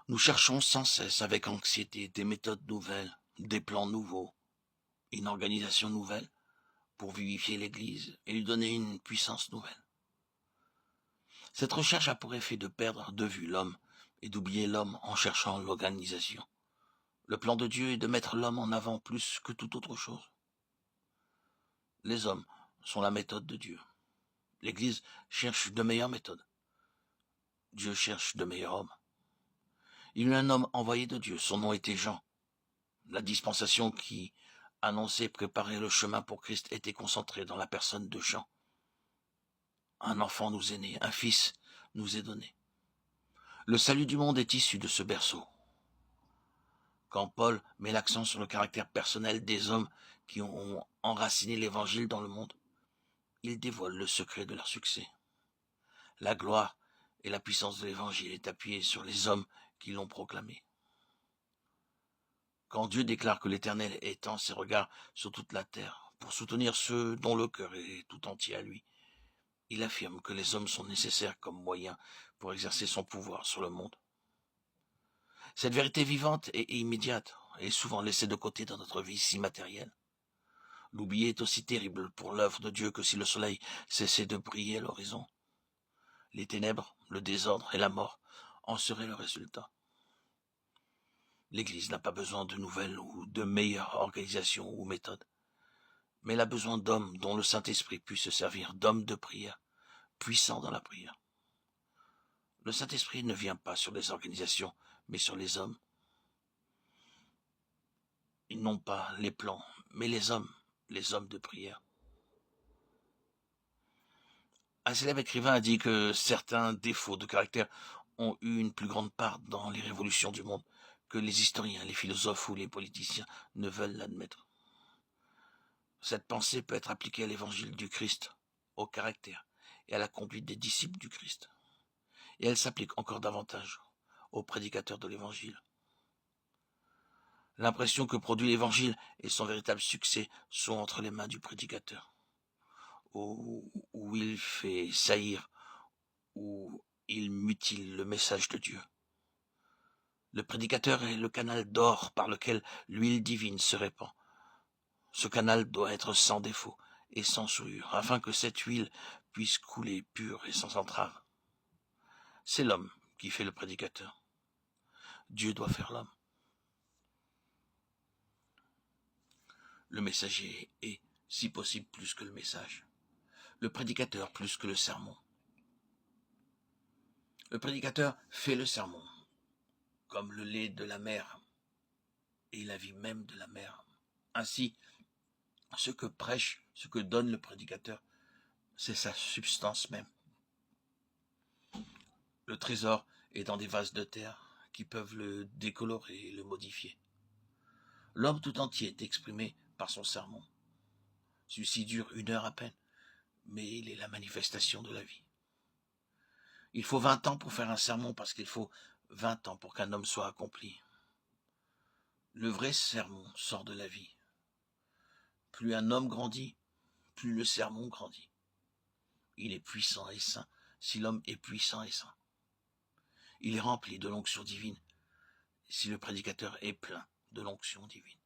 Nous cherchons sans cesse avec anxiété des méthodes nouvelles, des plans nouveaux, une organisation nouvelle pour vivifier l'Église et lui donner une puissance nouvelle. Cette recherche a pour effet de perdre de vue l'homme et d'oublier l'homme en cherchant l'organisation. Le plan de Dieu est de mettre l'homme en avant plus que toute autre chose. Les hommes sont la méthode de Dieu. L'Église cherche de meilleures méthodes. Dieu cherche de meilleurs hommes. Il y eut un homme envoyé de Dieu, son nom était Jean. La dispensation qui annonçait et préparait le chemin pour Christ était concentrée dans la personne de Jean. Un enfant nous est né, un fils nous est donné. Le salut du monde est issu de ce berceau. Quand Paul met l'accent sur le caractère personnel des hommes qui ont enraciné l'évangile dans le monde, il dévoile le secret de leur succès. La gloire et la puissance de l'évangile est appuyée sur les hommes qui l'ont proclamé. Quand Dieu déclare que l'Éternel étend ses regards sur toute la terre pour soutenir ceux dont le cœur est tout entier à lui, il affirme que les hommes sont nécessaires comme moyen pour exercer son pouvoir sur le monde. Cette vérité vivante et immédiate est souvent laissée de côté dans notre vie si matérielle. L'oublier est aussi terrible pour l'œuvre de Dieu que si le soleil cessait de briller à l'horizon. Les ténèbres, le désordre et la mort en seraient le résultat. L'Église n'a pas besoin de nouvelles ou de meilleures organisations ou méthodes, mais elle a besoin d'hommes dont le Saint-Esprit puisse se servir d'hommes de prière, puissants dans la prière. Le Saint-Esprit ne vient pas sur les organisations, mais sur les hommes. Ils n'ont pas les plans, mais les hommes de prière. Un célèbre écrivain a dit que certains défauts de caractère ont eu une plus grande part dans les révolutions du monde que les historiens, les philosophes ou les politiciens ne veulent l'admettre. Cette pensée peut être appliquée à l'évangile du Christ, au caractère et à la conduite des disciples du Christ. Et elle s'applique encore davantage aux prédicateurs de l'évangile. L'impression que produit l'évangile et son véritable succès sont entre les mains du prédicateur, où il fait saillir, où il mutile le message de Dieu. Le prédicateur est le canal d'or par lequel l'huile divine se répand. Ce canal doit être sans défaut et sans souillure, afin que cette huile puisse couler pure et sans entrave. C'est l'homme qui fait le prédicateur. Dieu doit faire l'homme. Le messager est, si possible, plus que le message. Le prédicateur plus que le sermon. Le prédicateur fait le sermon, comme le lait de la mer et la vie même de la mer. Ainsi, ce que prêche, ce que donne le prédicateur, c'est sa substance même. Le trésor est dans des vases de terre qui peuvent le décolorer et le modifier. L'homme tout entier est exprimé par son sermon. Celui-ci dure 1 heure à peine, mais il est la manifestation de la vie. Il faut 20 ans pour faire un sermon parce qu'il faut 20 ans pour qu'un homme soit accompli. Le vrai sermon sort de la vie. Plus un homme grandit, plus le sermon grandit. Il est puissant et saint si l'homme est puissant et saint. Il est rempli de l'onction divine si le prédicateur est plein de l'onction divine.